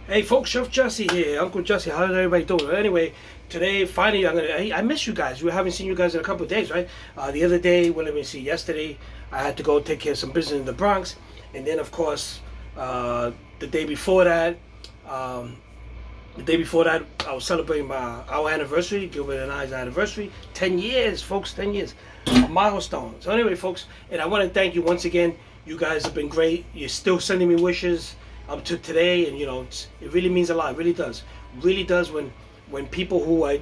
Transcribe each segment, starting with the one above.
Hey folks, Chef Jesse here, Uncle Jesse. How's everybody doing? Anyway, today finally I miss you guys. We haven't seen you guys in a couple of days, right? The other day, well, let me see. Yesterday, I had to go take care of some business in the Bronx, and then of course, the day before that, I was celebrating our anniversary, Gilbert and I's anniversary. 10 years, folks. 10 years, a milestone. So anyway, folks, and I want to thank you once again. You guys have been great. You're still sending me wishes up to today, and it really means a lot. It really does when people who I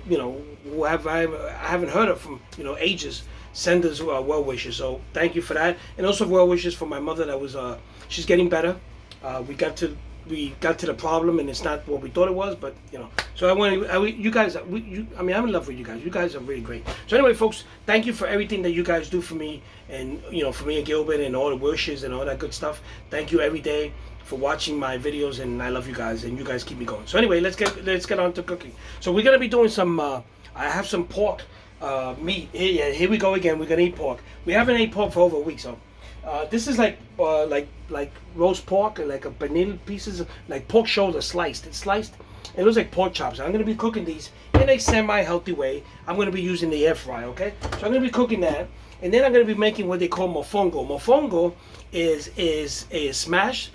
haven't heard of from ages send us well wishes. So thank you for that, and also well wishes for my mother. That was she's getting better. We got to the problem, and it's not what we thought it was, but So I'm in love with you guys. You guys are really great. So anyway, folks, thank you for everything that you guys do for me, and for me and Gilbert, and all the wishes and all that good stuff. Thank you every day for watching my videos, and I love you guys, and you guys keep me going. So anyway, let's get on to cooking. So we're gonna be doing some. I have some pork meat. Here we go again. We're gonna eat pork. We haven't ate pork for over a week, so. This is like roast pork, like a banana pieces, like pork shoulder sliced. It's sliced. It looks like pork chops. I'm gonna be cooking these in a semi-healthy way. I'm gonna be using the air fryer, okay? So I'm gonna be cooking that, and then I'm gonna be making what they call mofongo. Mofongo is a smashed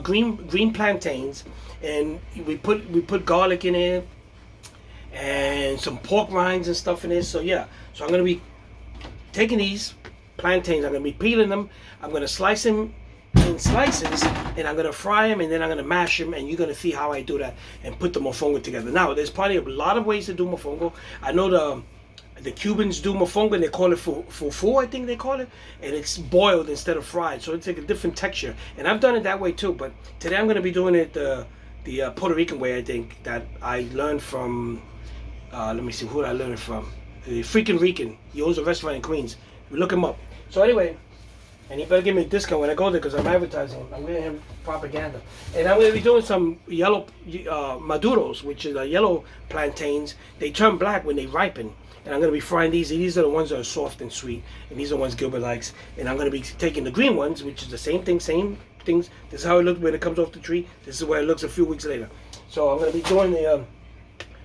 green plantains, and we put garlic in it, and some pork rinds and stuff in it. So yeah, so I'm gonna be taking these plantains, I'm going to be peeling them, I'm going to slice them in slices, and I'm going to fry them, and then I'm going to mash them, and you're going to see how I do that and put the mofongo together. Now, there's probably a lot of ways to do mofongo. I know the Cubans do mofongo, and they call it fufu, I think they call it, and it's boiled instead of fried, so it's like a different texture. And I've done it that way too, but today I'm going to be doing it the Puerto Rican way, I think, that I learned from, let me see, who did I learn it from? The freaking Rican. He owns a restaurant in Queens. Look him up. So anyway, and he better give me a discount when I go there, because I'm advertising him. I'm giving him propaganda. And I'm going to be doing some yellow maduros, which is yellow plantains. They turn black when they ripen. And I'm going to be frying these. These are the ones that are soft and sweet. And these are the ones Gilbert likes. And I'm going to be taking the green ones, which is the same things. This is how it looks when it comes off the tree. This is where it looks a few weeks later. So I'm going to be doing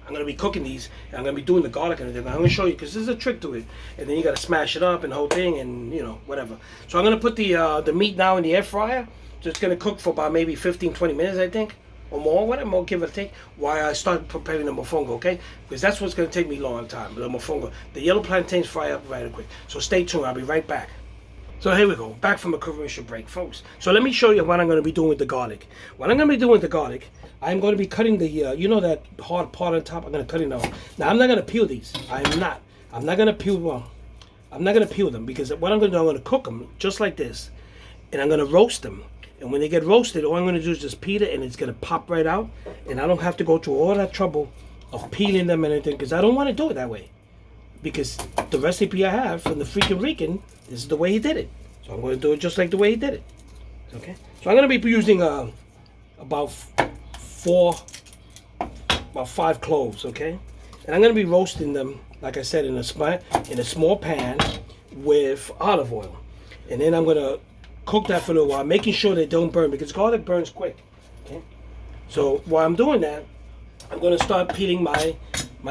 I'm going to be cooking these, and I'm going to be doing the garlic and everything. I'm going to show you, because there's a trick to it. And then you got to smash it up and the whole thing, and whatever. So I'm going to put the meat now in the air fryer. So it's going to cook for about maybe 15-20 minutes, I think, or more, whatever, more give or take, while I start preparing the mofongo, okay? Because that's what's going to take me a long time, the mofongo. The yellow plantains fry up right quick. So stay tuned. I'll be right back. So here we go, back from a commercial break, folks. So let me show you what I'm going to be doing with the garlic. What I'm going to be doing with the garlic, I'm going to be cutting the, that hard part on top. I'm going to cut it out. Now, I'm not going to peel these. I'm not going to peel, I'm not going to peel them, because what I'm going to do, I'm going to cook them just like this. And I'm going to roast them. And when they get roasted, all I'm going to do is just peel it, and it's going to pop right out. And I don't have to go through all that trouble of peeling them and everything, because I don't want to do it that way. Because the recipe I have from the freaking Rican, this is the way he did it. So I'm going to do it just like the way he did it. Okay? So I'm going to be using about 5 cloves, okay? And I'm going to be roasting them, like I said, in a small pan with olive oil. And then I'm going to cook that for a little while, making sure they don't burn, because garlic burns quick. Okay? So while I'm doing that, I'm going to start peeling my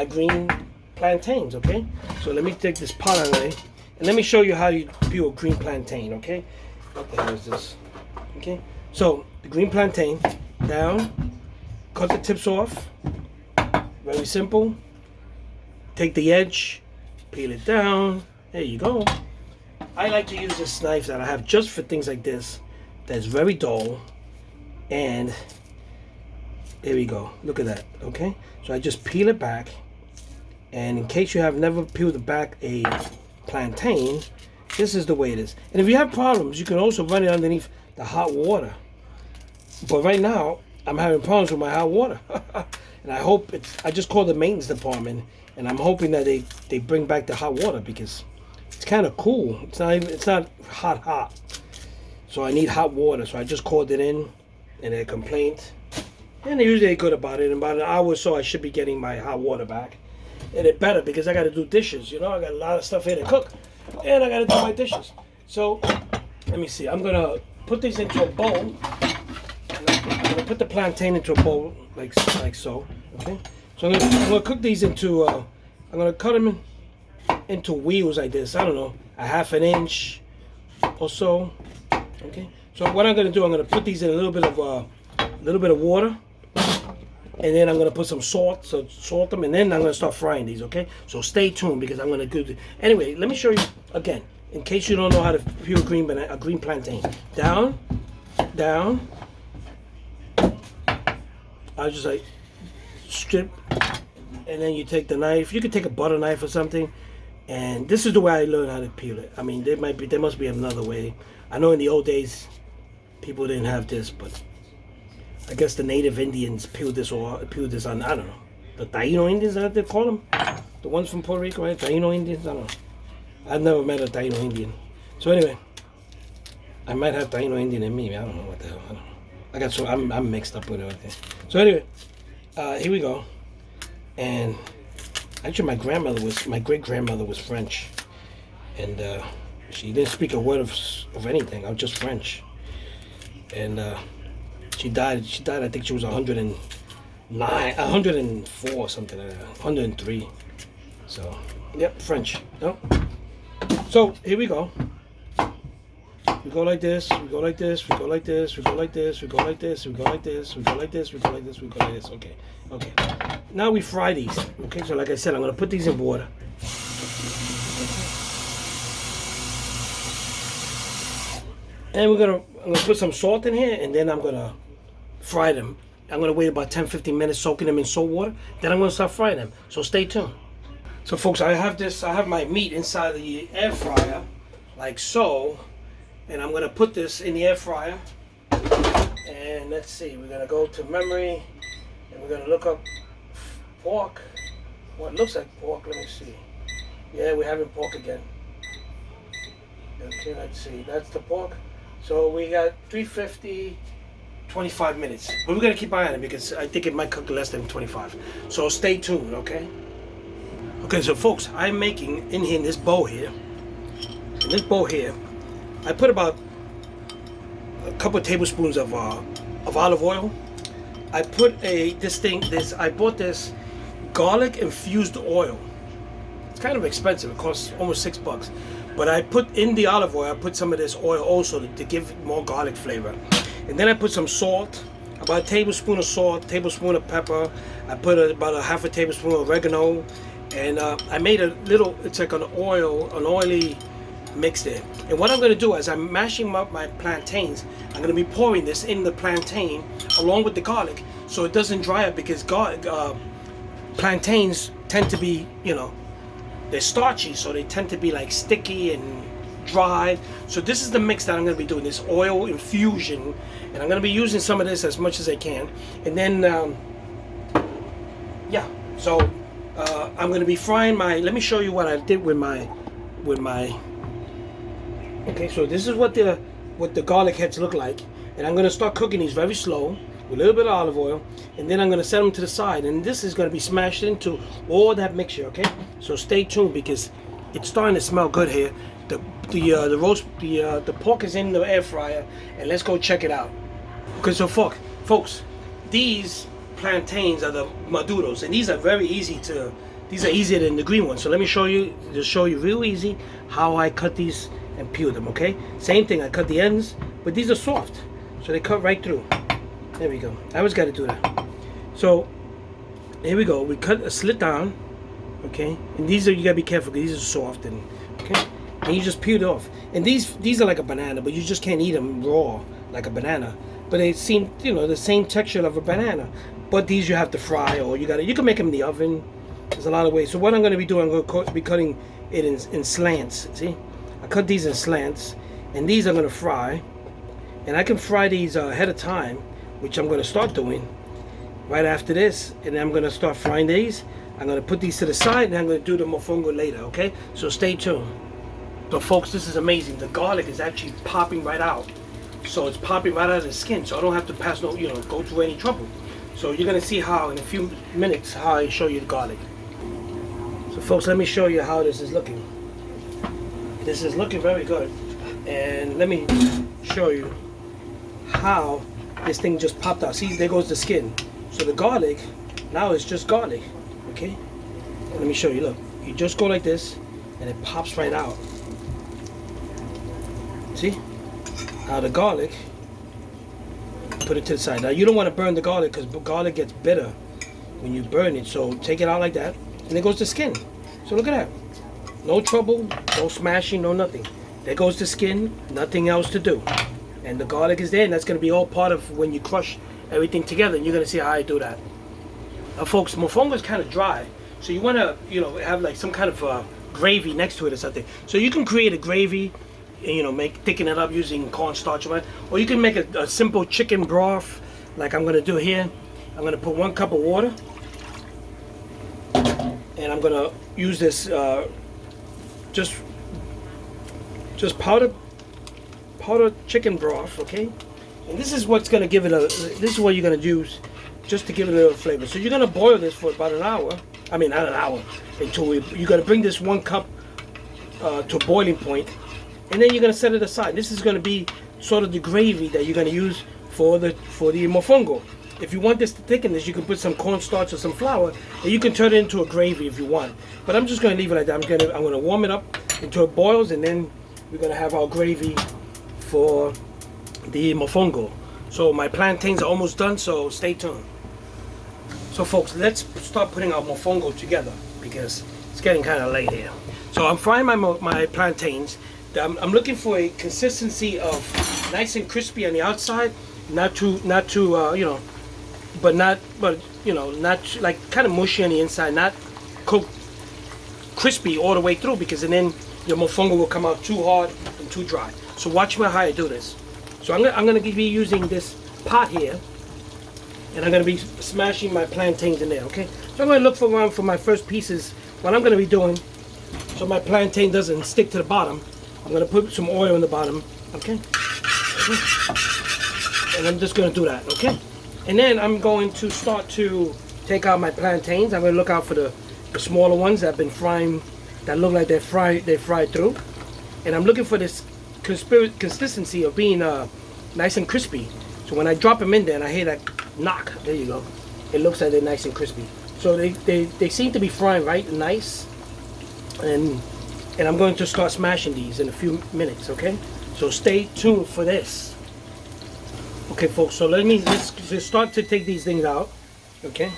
green plantains, okay? So let me take this pot away, and let me show you how you peel a green plantain, okay? What the hell is this? Okay, so the green plantain, down, cut the tips off, very simple. Take the edge, peel it down, there you go. I like to use this knife that I have just for things like this, that's very dull, and there we go, look at that, okay? So I just peel it back. And in case you have never peeled back a plantain, this is the way it is. And if you have problems, you can also run it underneath the hot water. But right now, I'm having problems with my hot water. And I hope I just called the maintenance department, and I'm hoping that they bring back the hot water, because it's kind of cool. It's not hot. So I need hot water. So I just called it in, and they complained. And they're usually good about it. In about an hour or so, I should be getting my hot water back. And it better, because I got to do dishes. I got a lot of stuff here to cook, and I got to do my dishes. So let me see. I'm gonna put these into a bowl. I'm gonna put the plantain into a bowl like so. Okay. So I'm gonna cook these into. I'm gonna cut them into wheels like this. I don't know, a half an inch or so. Okay. So what I'm gonna do, I'm gonna put these in a little bit of water, and then I'm gonna put some salt. So salt them, and then I'm gonna start frying these. Okay. So stay tuned because I'm gonna do. Anyway, let me show you again, in case you don't know how to peel a green plantain. Down. I just like strip, and then you take the knife. You could take a butter knife or something, and this is the way I learned how to peel it. I mean, there must be another way. I know in the old days people didn't have this, but I guess the native Indians peeled this on, I don't know, the Taino Indians, that they call them, the ones from Puerto Rico, right? Taino Indians. I don't know. I've never met a Taino Indian. So anyway, I might have Taino Indian in me. I don't know what the hell. I don't know. I'm mixed up with everything. So anyway, here we go. And actually, my great grandmother was French, and she didn't speak a word of anything. I was just French, and she died. I think she was 109, 104 or something like that, 103. So yep, French. No. So here we go. We go like this, we go like this, we go like this, we go like this, we go like this, we go like this, we go like this, we go like this, we go like this. Okay. Now we fry these. Okay, so like I said, I'm gonna put these in water. And I'm gonna put some salt in here, and then I'm gonna fry them. I'm gonna wait about 10-15 minutes soaking them in salt water. Then I'm gonna start frying them. So stay tuned. So folks, I have my meat inside the air fryer, like so. And I'm gonna put this in the air fryer. And let's see, we're gonna go to memory, and we're gonna look up pork. What looks like pork, let me see. Yeah, we're having pork again. Okay, let's see, that's the pork. So we got 350, 25 minutes. But we're gonna keep an eye on it because I think it might cook less than 25. So stay tuned, okay? Okay, so folks, I'm making in this bowl here. In this bowl here, I put about a couple of tablespoons of olive oil. I put I bought this garlic infused oil. It's kind of expensive. It costs almost $6. But I put in the olive oil, I put some of this oil also to give more garlic flavor. And then I put some salt, about a tablespoon of salt, tablespoon of pepper. I put about a half a tablespoon of oregano. And I made a little, it's like an oily mix there. And what I'm going to do as I'm mashing up my plantains, I'm going to be pouring this in the plantain along with the garlic so it doesn't dry up, because plantains tend to be, they're starchy, so they tend to be like sticky and dry. So this is the mix that I'm going to be doing, this oil infusion, and I'm going to be using some of this as much as I can. And then so I'm going to be frying let me show you what I did with my okay, so this is what the garlic heads look like, and I'm going to start cooking these very slow with a little bit of olive oil, and then I'm going to set them to the side, and this is going to be smashed into all that mixture. Okay, so stay tuned because it's starting to smell good here. The pork is in the air fryer, and let's go check it out. Okay, so folks, these plantains are the maduros, and these are very easy to. These are easier than the green ones. So let me show you real easy how I cut these and peel them. Okay, same thing. I cut the ends, but these are soft, so they cut right through. There we go. I always got to do that. So here we go. We cut a slit down. Okay, and you gotta be careful because these are soft, and and you just peel it off. And these are like a banana, but you just can't eat them raw like a banana. But they seem the same texture of a banana. But these you have to fry, or you can make them in the oven. There's a lot of ways. So what I'm going to be doing, I'm going to be cutting it in slants. See, I cut these in slants, and these I'm going to fry. And I can fry these ahead of time, which I'm going to start doing right after this. And then I'm going to start frying these. I'm going to put these to the side, and I'm going to do the mofongo later. Okay, so stay tuned. So folks, this is amazing. The garlic is actually popping right out. So it's popping right out of the skin, so I don't have to go through any trouble. So you're going to see how in a few minutes how I show you the garlic. So folks, let me show you how this is looking. This is looking very good. And let me show you how this thing just popped out. See, there goes the skin. So the garlic, now it's just garlic, okay? Let me show you, look. You just go like this, and it pops right out. See? Now the garlic, put it to the side. Now you don't want to burn the garlic because garlic gets bitter when you burn it. So take it out like that, and there goes the skin. So look at that. No trouble, no smashing, no nothing. There goes the skin, nothing else to do. And the garlic is there, and that's going to be all part of when you crush everything together, and you're going to see how I do that. Now folks, mofongo is kind of dry, so you want to, you know, have like some kind of gravy next to it or something. So you can create a gravy, and, you know, thicken it up using cornstarch, or you can make a simple chicken broth like I'm going to do here. I'm going to put 1 cup of water, and I'm going to use this just powdered chicken broth, okay? And this is what's going to give it this is what you're going to use just to give it a little flavor. So you're going to boil this for about an hour. I mean, not an hour, until you're going to bring this 1 cup to a boiling point, and then you're going to set it aside. This is going to be sort of the gravy that you're going to use for the mofongo. If you want this to thicken this, you can put some cornstarch or some flour, and you can turn it into a gravy if you want. But I'm just going to leave it like that. I'm going to warm it up until it boils, and then we're going to have our gravy for the mofongo. So my plantains are almost done, so stay tuned. So folks, let's start putting our mofongo together because it's getting kind of late here. So I'm frying my plantains. I'm looking for a consistency of nice and crispy on the outside, not too you know, but you know, not like kind of mushy on the inside, not cooked crispy all the way through, because then your mofongo will come out too hard and too dry. So watch me how I do this. So I'm gonna be using this pot here, and I'm gonna be smashing my plantains in there. Okay. So I'm gonna look around for my first pieces. What I'm gonna be doing, so my plantain doesn't stick to the bottom, I'm gonna put some oil in the bottom. Okay. And I'm just gonna do that. Okay. And then I'm going to start to take out my plantains. I'm gonna look out for the smaller ones that have been frying, that look like they're fried through. And I'm looking for this consistency of being nice and crispy. So when I drop them in there and I hear that knock, there you go. It looks like they're nice and crispy. So they seem to be frying right and nice. And I'm going to start smashing these in a few minutes, okay? So stay tuned for this. Okay folks, so let's just start to take these things out, okay?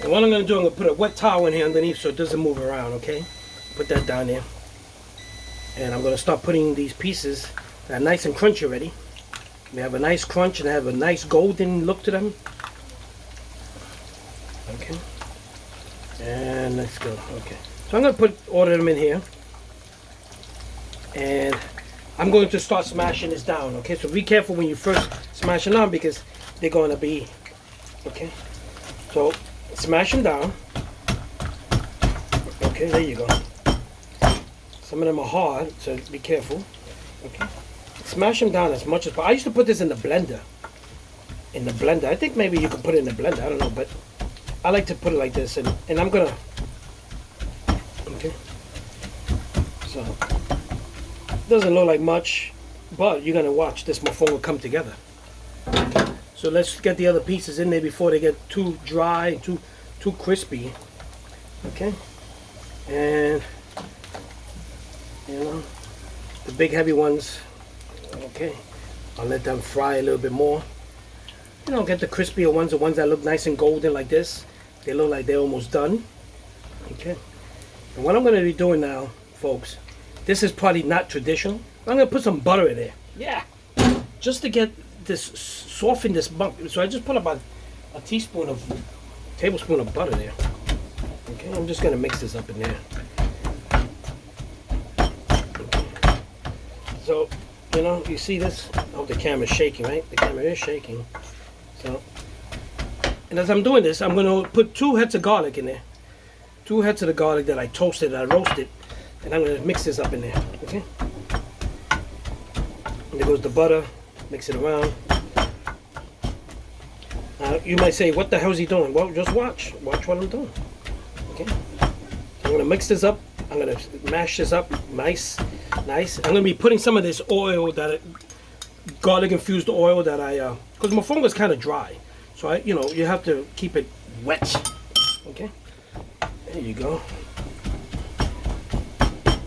And what I'm gonna do, I'm gonna put a wet towel in here underneath so it doesn't move around, okay? Put that down there. And I'm going to start putting these pieces that are nice and crunchy already. They have a nice crunch and they have a nice golden look to them. Okay. And let's go. Okay. So I'm going to put all of them in here. And I'm going to start smashing this down. Okay. So be careful when you first smash them down because they're going to be... Okay. So smash them down. Okay. There you go. Some of them are hard, so be careful. Okay, smash them down as much as possible. I used to put this in the blender. I think maybe you could put it in the blender. I don't know, but I like to put it like this, and I'm gonna. Okay. So doesn't look like much, but you're gonna watch this mofongo come together. Okay. So let's get the other pieces in there before they get too dry, too crispy. Okay, and. You know, the big heavy ones, okay, I'll let them fry a little bit more. You know, get the crispier ones, the ones that look nice and golden like this. They look like they're almost done. Okay. And what I'm going to be doing now, folks, this is probably not traditional. I'm going to put some butter in there. Yeah. Just to get this, soften this bump. So I just put about a tablespoon of butter there. Okay, I'm just going to mix this up in there. So, you know, you see this? Oh, the camera's shaking, right? The camera is shaking. So, and as I'm doing this, I'm going to put 2 heads of garlic in there. 2 heads of the garlic that I toasted, I roasted. And I'm going to mix this up in there, okay? And there goes the butter. Mix it around. Now, you might say, what the hell is he doing? Well, just watch. Watch what I'm doing. Okay? I'm going to mix this up. I'm going to mash this up nice. I'm going to be putting some of this oil, garlic infused oil that I because mofongo is kind of dry. So you have to keep it wet. Okay, there you go.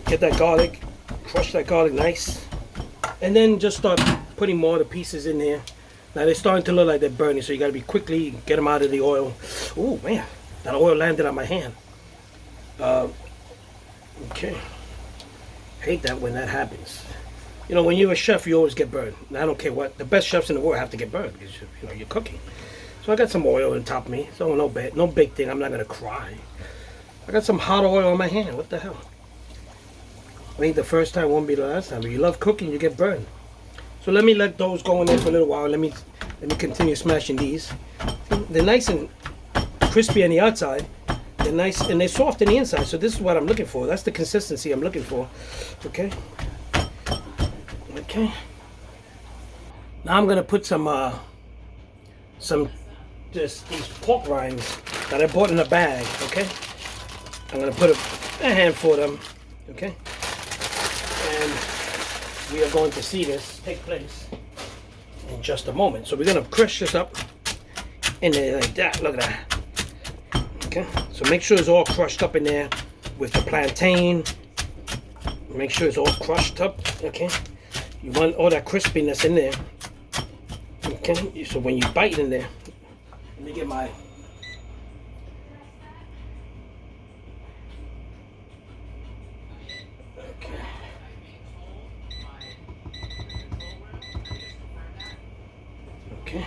Get that garlic, crush that garlic nice, and then just start putting more of the pieces in there. Now they're starting to look like they're burning, so you got to be quickly get them out of the oil. Oh man, that oil landed on my hand. Okay, hate that when that happens. When you're a chef, you always get burned. And I don't care what. The best chefs in the world have to get burned because you're cooking. So I got some oil on top of me. So no big thing. I'm not gonna cry. I got some hot oil on my hand. What the hell? I think the first time won't be the last time. If you love cooking, you get burned. So let me let those go in there for a little while. Let me continue smashing these. They're nice and crispy on the outside. They're nice and they're soft on the inside. So this is what I'm looking for. That's the consistency I'm looking for. Okay. Okay. Now I'm gonna put some these pork rinds that I bought in a bag. Okay. I'm gonna put a handful of them. Okay. And we are going to see this take place in just a moment. So we're gonna crush this up in there like that. Look at that. Okay. So make sure it's all crushed up in there with the plantain. Make sure it's all crushed up. Okay. You want all that crispiness in there. Okay. So when you bite in there, let me get my. Okay,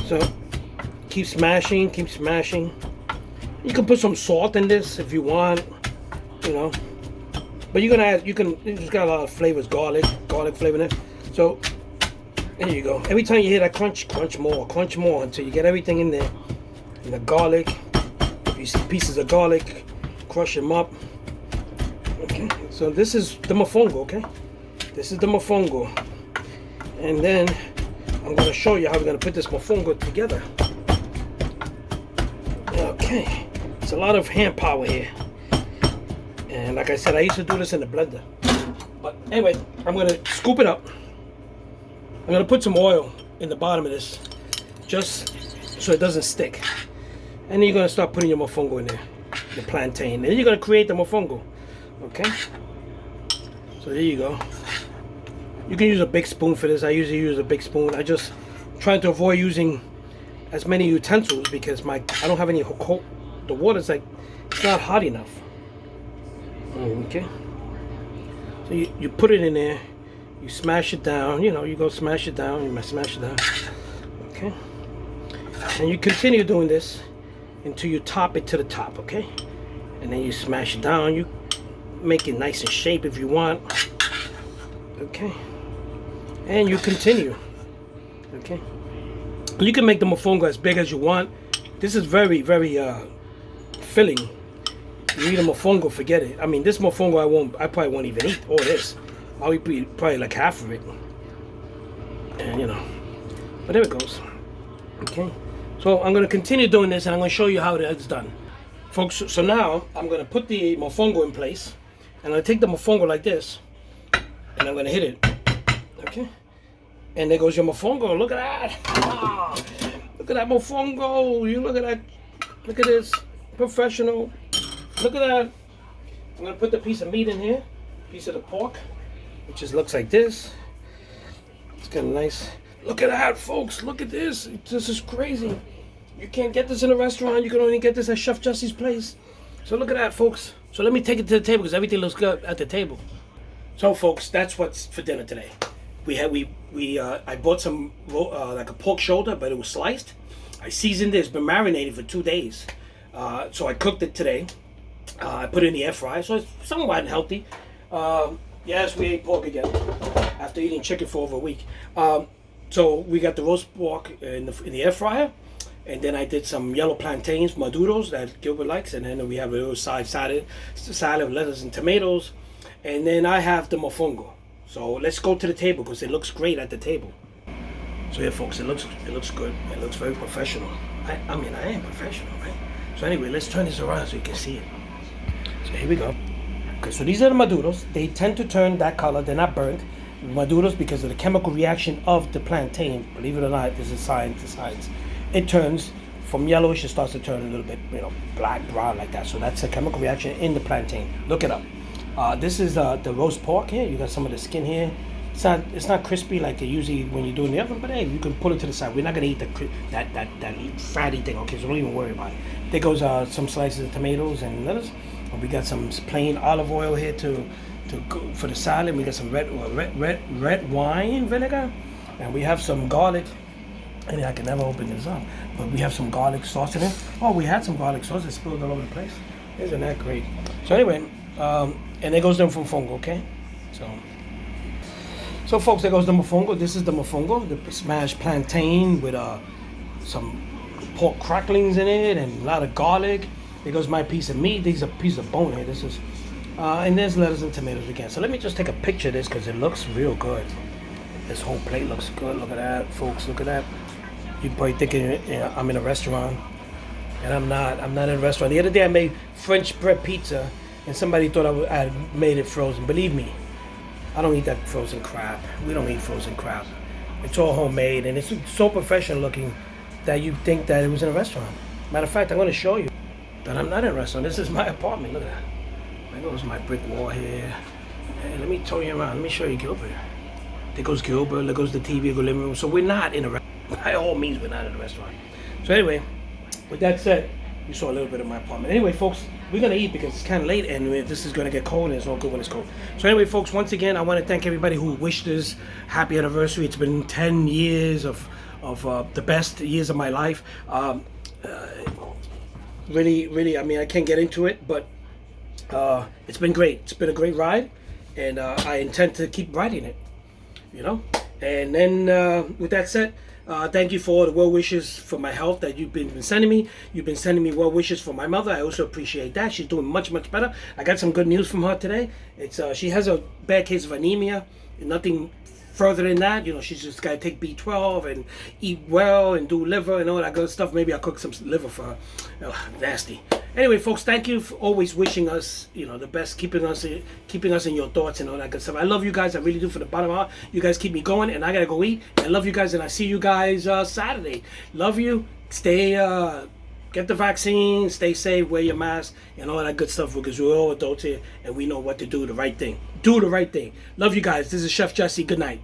so keep smashing, keep smashing. You can put some salt in this if you want, but you're gonna add, it's got a lot of flavors, garlic flavor in it. So there you go. Every time you hear that crunch, crunch more until you get everything in there. And the garlic, if you see pieces of garlic, crush them up. Okay, so this is the mofongo. Okay, this is the mofongo, and then I'm going to show you how we're going to put this mofongo together. Okay, it's a lot of hand power here. And like I said, I used to do this in the blender. But anyway, I'm going to scoop it up. I'm going to put some oil in the bottom of this, just so it doesn't stick. And then you're going to start putting your mofongo in there, the plantain. And then you're going to create the mofongo. Okay? So there you go. You can use a big spoon for this. I usually use a big spoon. I just trying to avoid using as many utensils because I don't have any the water's it's not hot enough. Okay. So you put it in there, you smash it down, you go smash it down, you smash it down. Okay. And you continue doing this until you top it to the top, okay? And then you smash it down, you make it nice and shape if you want. Okay. And you continue. Okay. You can make the mofongo as big as you want. This is very, very filling. You eat a mofongo, forget it. I mean, this mofongo I probably won't even eat all this. I'll eat probably like half of it. And but there it goes. Okay. So I'm gonna continue doing this and I'm gonna show you how it's done. Folks, so now I'm gonna put the mofongo in place. And I'm gonna take the mofongo like this. And I'm gonna hit it. Okay, and there goes your mofongo. Look at that! Ah, look at that mofongo! You look at that! Look at this, professional. Look at that! I'm gonna put the piece of meat in here, piece of the pork, which just looks like this. It's got a nice. Look at that, folks! Look at this! This is crazy. You can't get this in a restaurant. You can only get this at Chef Jesse's place. So look at that, folks. So let me take it to the table because everything looks good at the table. So, folks, that's what's for dinner today. I bought some like a pork shoulder, but it was sliced. I seasoned it. It's been marinated for 2 days. So I cooked it today. I put it in the air fryer, so it's somewhat healthy. Yes, we ate pork again after eating chicken for over a week. So we got the roast pork in the air fryer, and then I did some yellow plantains, maduros that Gilbert likes, and then we have a little salad with lettuce and tomatoes, and then I have the mofongo. So let's go to the table because it looks great at the table. So yeah, folks, it looks good. It looks very professional. I mean, I am professional, right? So anyway, let's turn this around so you can see it. So here we go. Okay, so these are the maduros. They tend to turn that color. They're not burnt. maduros because of the chemical reaction of the plantain. Believe it or not, this is science to science. It turns from yellowish, it starts to turn a little bit, black, brown like that. So that's a chemical reaction in the plantain. Look it up. This is the roast pork here. You got some of the skin here. It's not crispy like usually when you do in the oven, but hey, you can pull it to the side. We're not gonna eat that fatty thing. Okay, so don't even worry about it. There goes some slices of tomatoes and lettuce. And we got some plain olive oil here to go for the salad. We got some red wine vinegar, and we have some garlic. And I can never open this up, but we have some garlic sauce in it. Oh, we had some garlic sauce. It spilled all over the place. Isn't that great? So anyway, and there goes the mofongo. Okay, so folks, there goes the mofongo. This is the mofongo, the smashed plantain with some pork cracklings in it and a lot of garlic. There goes my piece of meat. These are a piece of bone here. This is, and there's lettuce and tomatoes again. So let me just take a picture of this because it looks real good. This whole plate looks good. Look at that, folks. Look at that. You're probably thinking I'm in a restaurant, and I'm not. I'm not in a restaurant. The other day I made French bread pizza, and somebody thought I had made it frozen. Believe me, I don't eat that frozen crap. We don't eat frozen crap. It's all homemade, and it's so professional looking that you think that it was in a restaurant. Matter of fact, I'm going to show you that I'm not in a restaurant. This is my apartment. Look at that. There goes my brick wall here. And let me turn you around. Let me show you Gilbert. There goes Gilbert. There goes the TV, the living room. So we're not in a restaurant. By all means, we're not in a restaurant. So anyway, with that said, you saw a little bit of my apartment. Anyway, folks, we're going to eat because it's kind of late and this is going to get cold and it's not good when it's cold. So anyway, folks, once again, I want to thank everybody who wished us happy anniversary. It's been 10 years of the best years of my life. Really, I mean, I can't get into it, but it's been great. It's been a great ride, and I intend to keep riding it, And then with that said, thank you for all the well wishes for my health that you've been sending me. You've been sending me well wishes for my mother. I also appreciate that. She's doing much better. I got some good news from her today. It's she has a bad case of anemia. Nothing further than that. She's just got to take B12 and eat well and do liver and all that good stuff. Maybe I'll cook some liver for her. Nasty. Anyway, folks, thank you for always wishing us, the best, keeping us in your thoughts and all that good stuff. I love you guys. I really do, from the bottom of my heart. You guys keep me going, and I gotta go eat. I love you guys, and I see you guys Saturday. Love you. Stay, get the vaccine. Stay safe. Wear your mask and all that good stuff, because we're all adults here, and we know what to do. The right thing. Do the right thing. Love you guys. This is Chef Jesse. Good night.